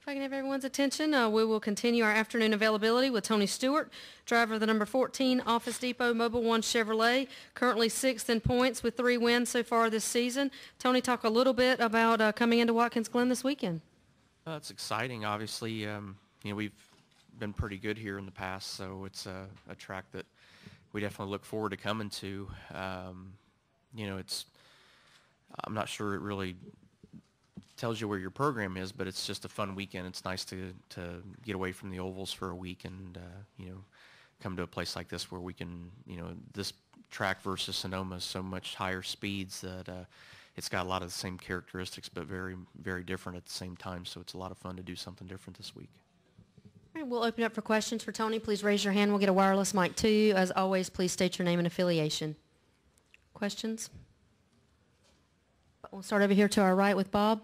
If I can have everyone's attention, we will continue our afternoon availability with Tony Stewart, driver of the number 14 Office Depot Mobile One Chevrolet, currently 6th in points with 3 wins so far this season. Tony, talk a little bit about coming into Watkins Glen this weekend. It's exciting, obviously. We've been pretty good here in the past, so it's a track that we definitely look forward to coming to. I'm not sure it really tells you where your program is, but it's just a fun weekend. It's nice to get away from the ovals for a week and come to a place like this where we can, this track versus Sonoma is so much higher speeds that it's got a lot of the same characteristics, but very, very different at the same time. So it's a lot of fun to do something different this week. All right, we'll open up for questions for Tony. Please raise your hand. We'll get a wireless mic to you. As always, please state your name and affiliation. Questions? We'll start over here to our right with Bob.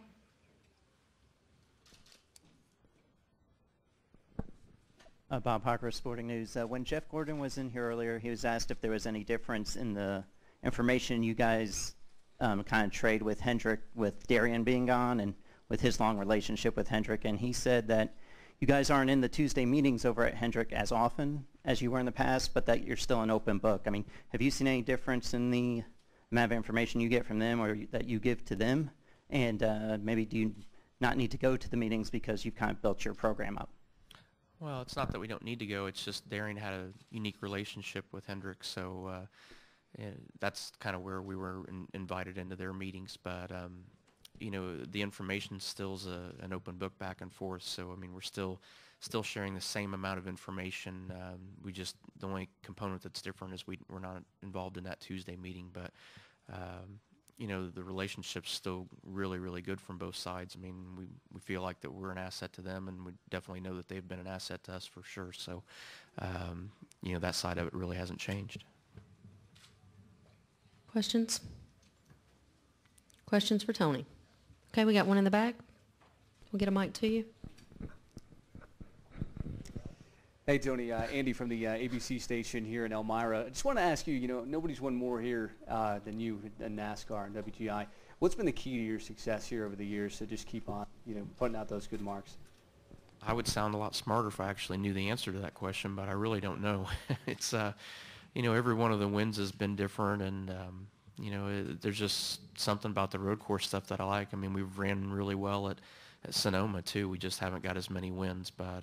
Bob Harper, Sporting News. When Jeff Gordon was in here earlier, he was asked if there was any difference in the information you guys kind of trade with Hendrick, with Darian being gone and with his long relationship with Hendrick. And he said that you guys aren't in the Tuesday meetings over at Hendrick as often as you were in the past, but that you're still an open book. I mean, have you seen any difference in the amount of information you get from them or that you give to them? And maybe do you not need to go to the meetings because you've kind of built your program up? Well, it's not that we don't need to go. It's just Darian had a unique relationship with Hendrick, so that's kind of where we were invited into their meetings. But, the information still is an open book back and forth. So, I mean, we're still sharing the same amount of information. The only component that's different is we're not involved in that Tuesday meeting. But, the relationship's still really, really good from both sides. I mean, we feel like that we're an asset to them, and we definitely know that they've been an asset to us for sure. So, that side of it really hasn't changed. Questions? Questions for Tony? Okay, we got one in the back. We'll get a mic to you. Hey, Tony. Andy from the ABC station here in Elmira. I just want to ask you, nobody's won more here than you in NASCAR and WTI. What's been the key to your success here over the years to just keep on, putting out those good marks? I would sound a lot smarter if I actually knew the answer to that question, but I really don't know. It's, every one of the wins has been different, and, there's just something about the road course stuff that I like. I mean, we've ran really well at Sonoma, too. We just haven't got as many wins, but,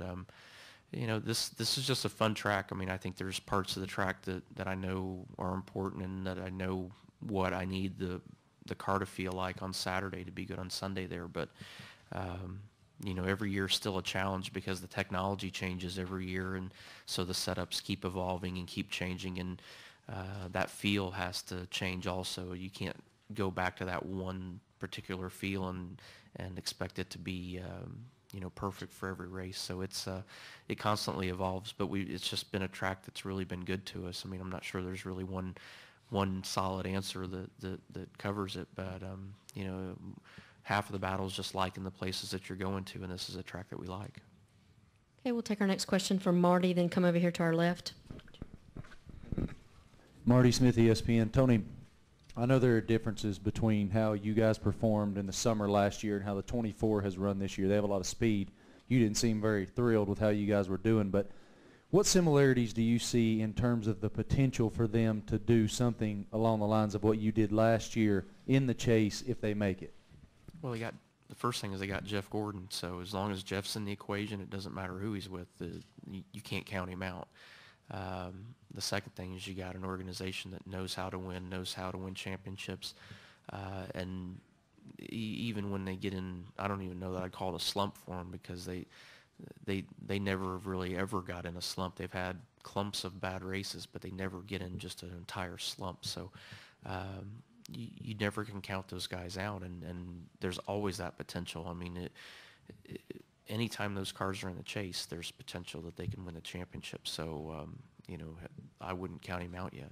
this is just a fun track. I mean, I think there's parts of the track that I know are important and that I know what I need the car to feel like on Saturday to be good on Sunday there. But, every year is still a challenge because the technology changes every year, and so the setups keep evolving and keep changing, and that feel has to change also. You can't go back to that one particular feel and expect it to be perfect for every race. So it constantly evolves, but it's just been a track that's really been good to us. I mean, I'm not sure there's really one solid answer that covers it, but half of the battle is just liking the places that you're going to, and this is a track that we like. Okay, we'll take our next question from Marty, then come over here to our left. Marty Smith, ESPN. Tony, I know there are differences between how you guys performed in the summer last year and how the 24 has run this year. They have a lot of speed. You didn't seem very thrilled with how you guys were doing, but what similarities do you see in terms of the potential for them to do something along the lines of what you did last year in the chase if they make it? Well, the first thing is they got Jeff Gordon, so as long as Jeff's in the equation, it doesn't matter who he's with. You can't count him out. The second thing is you got an organization that knows how to win championships, and even when they get in, I don't even know that I'd call it a slump for them, because they never really ever got in a slump. They've had clumps of bad races, but they never get in just an entire slump. So you never can count those guys out, and there's always that potential. I mean, anytime those cars are in the chase, there's potential that they can win the championship. So, I wouldn't count him out yet.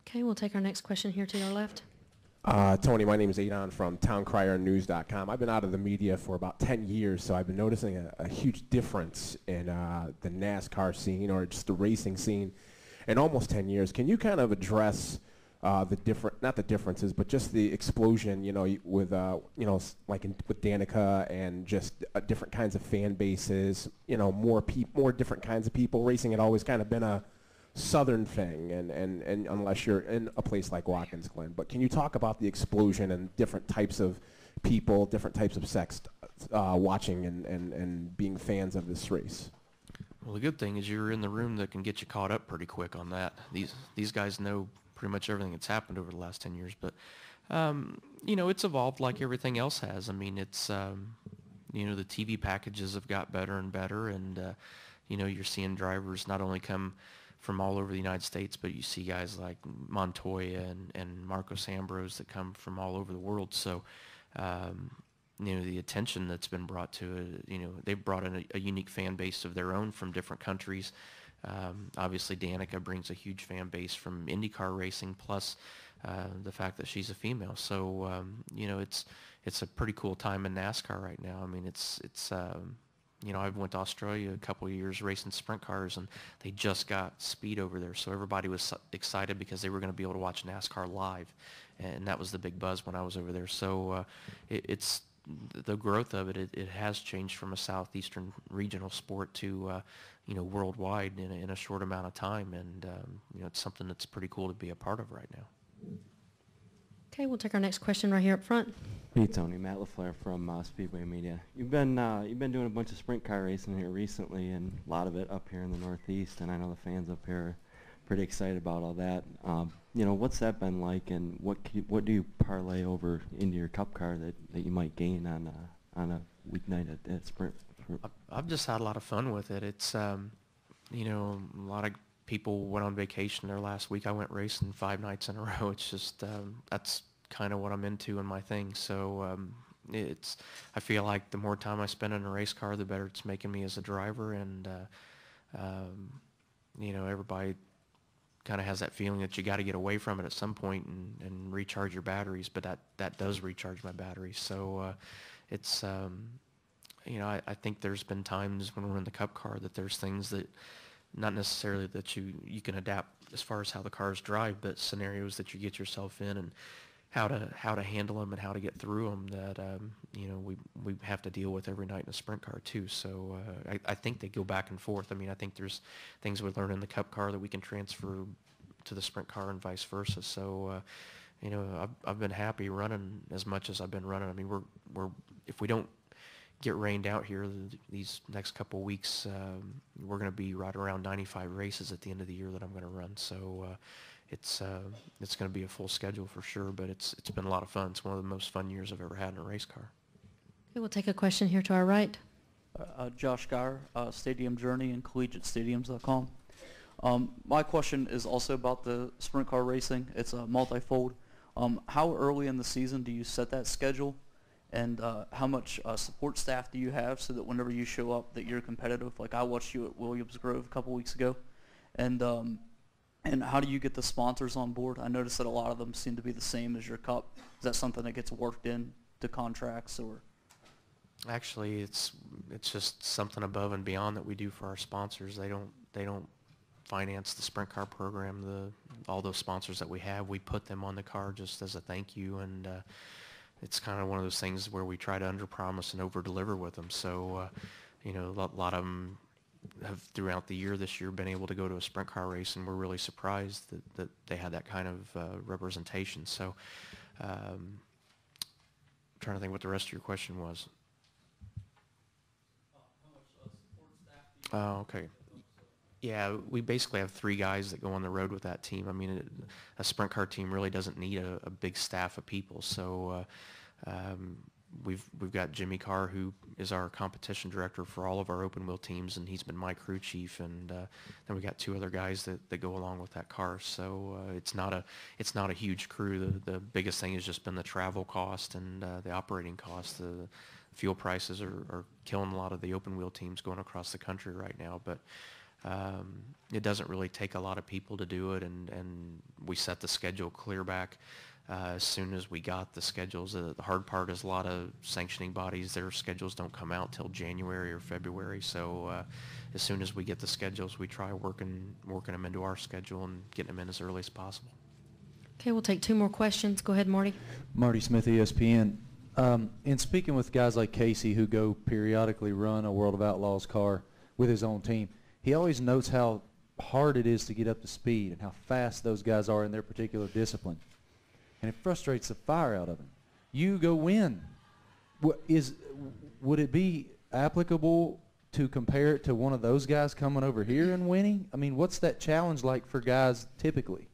Okay, we'll take our next question here to your left. Tony, my name is Adon from towncriernews.com. I've been out of the media for about 10 years, so I've been noticing a huge difference in the NASCAR scene, or just the racing scene, in almost 10 years. Can you kind of address not the differences, but just the explosion, with with Danica and just different kinds of fan bases, more different kinds of people. Racing had always kind of been a southern thing, and unless you're in a place like Watkins Glen. But can you talk about the explosion and different types of people, different types of sex watching and being fans of this race? Well, the good thing is you're in the room that can get you caught up pretty quick on that. These guys know pretty much everything that's happened over the last 10 years. But, it's evolved like everything else has. I mean, it's, the TV packages have got better and better. And, you're seeing drivers not only come from all over the United States, but you see guys like Montoya and Marcos Ambrose that come from all over the world. So, the attention that's been brought to it, they've brought in a unique fan base of their own from different countries. Obviously, Danica brings a huge fan base from IndyCar racing, plus the fact that she's a female. So, it's a pretty cool time in NASCAR right now. I mean, it's I went to Australia a couple of years racing sprint cars, and they just got speed over there. So everybody was excited because they were going to be able to watch NASCAR live, and that was the big buzz when I was over there. So it's the growth of it has changed from a southeastern regional sport to worldwide in a short amount of time, and it's something that's pretty cool to be a part of right now. Okay, we'll take our next question right here up front. Hey Tony, Matt LaFleur from Speedway Media. You've been doing a bunch of sprint car racing here recently, and a lot of it up here in the Northeast, and I know the fans up here are pretty excited about all that. What's that been like, and what do you parlay over into your Cup car that you might gain on a weeknight at sprint? I've just had a lot of fun with it. It's a lot of people went on vacation there last week. I went racing 5 nights in a row. It's just that's kind of what I'm into in my thing. So I feel like the more time I spend in a race car, the better it's making me as a driver. And everybody kind of has that feeling that you got to get away from it at some point and recharge your batteries. But that does recharge my batteries. So it's I think there's been times when we're in the Cup car that there's things that not necessarily that you can adapt as far as how the cars drive, but scenarios that you get yourself in and how to handle them and how to get through them that we have to deal with every night in a sprint car too. So I think they go back and forth. I mean, I think there's things we learn in the Cup car that we can transfer to the sprint car and vice versa. So I've been happy running as much as I've been running. I mean, we're if we don't get rained out here these next couple of weeks, we're going to be right around 95 races at the end of the year that I'm going to run. So it's going to be a full schedule for sure, but it's been a lot of fun. It's one of the most fun years I've ever had in a race car. Okay, we'll take a question here to our right. Josh Geyer, Stadium Journey and CollegiateStadiums.com. My question is also about the sprint car racing. It's multifold. How early in the season do you set that schedule? And how much support staff do you have so that whenever you show up that you're competitive? Like I watched you at Williams Grove a couple weeks ago. And how do you get the sponsors on board? I noticed that a lot of them seem to be the same as your Cup. Is that something that gets worked in to contracts or? Actually, it's just something above and beyond that we do for our sponsors. They don't finance the sprint car program. All those sponsors that we have, we put them on the car just as a thank you, and it's kind of one of those things where we try to underpromise and overdeliver with them. So, a lot of them have throughout the year this year been able to go to a sprint car race, and we're really surprised that they had that kind of representation. So, I'm trying to think what the rest of your question was. Oh, okay. Yeah, we basically have 3 guys that go on the road with that team. I mean, a sprint car team really doesn't need a big staff of people. So we've got Jimmy Carr, who is our competition director for all of our open wheel teams, and he's been my crew chief. And then we got 2 other guys that go along with that car. So it's not a huge crew. The biggest thing has just been the travel cost and the operating cost. The fuel prices are killing a lot of the open wheel teams going across the country right now, but it doesn't really take a lot of people to do it, and we set the schedule clear back as soon as we got the schedules. The hard part is a lot of sanctioning bodies, their schedules don't come out till January or February, so as soon as we get the schedules, we try working them into our schedule and getting them in as early as possible. Okay, we'll take 2 more questions. Go ahead, Marty. Marty Smith, ESPN. In speaking with guys like Casey who go periodically run a World of Outlaws car with his own team, he always notes how hard it is to get up to speed and how fast those guys are in their particular discipline. And it frustrates the fire out of him. You go win. Would it be applicable to compare it to one of those guys coming over here and winning? I mean, what's that challenge like for guys typically?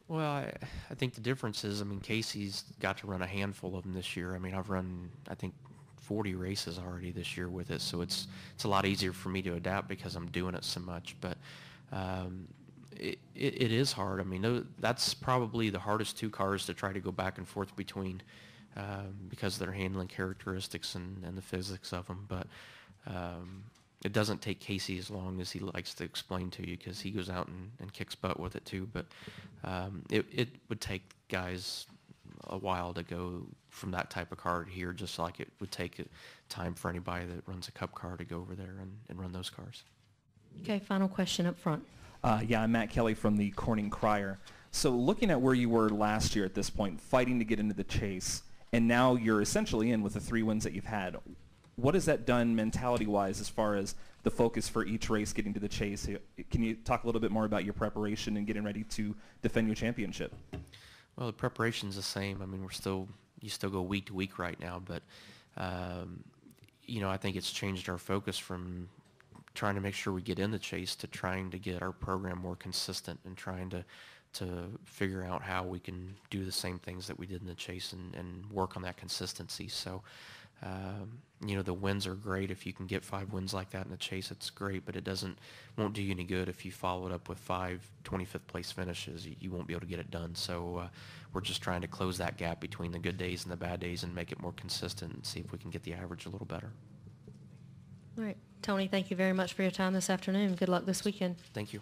Well, I think the difference is, I mean, Casey's got to run a handful of them this year. I mean, I've run, I think, 40 races already this year with it, so it's a lot easier for me to adapt because I'm doing it so much. But it is hard. I mean, that's probably the hardest 2 cars to try to go back and forth between because of their handling characteristics and the physics of them. But it doesn't take Casey as long as he likes to explain to you, because he goes out and kicks butt with it too. But it would take guys a while to go from that type of car to here, just like it would take time for anybody that runs a Cup car to go over there and run those cars. Okay, final question up front. Yeah, I'm Matt Kelly from the Corning Crier. So looking at where you were last year at this point, fighting to get into the chase, and now you're essentially in with the 3 wins that you've had, what has that done mentality-wise as far as the focus for each race getting to the chase? Can you talk a little bit more about your preparation and getting ready to defend your championship? Well, the preparation's the same. I mean, you still go week to week right now, but I think it's changed our focus from trying to make sure we get in the chase to trying to get our program more consistent and trying to figure out how we can do the same things that we did in the chase and work on that consistency. So, the wins are great. If you can get 5 wins like that in the chase, it's great, but it won't do you any good if you follow it up with 5 25th place finishes. You won't be able to get it done. So we're just trying to close that gap between the good days and the bad days and make it more consistent and see if we can get the average a little better. All right. Tony, thank you very much for your time this afternoon. Good luck this weekend. Thank you.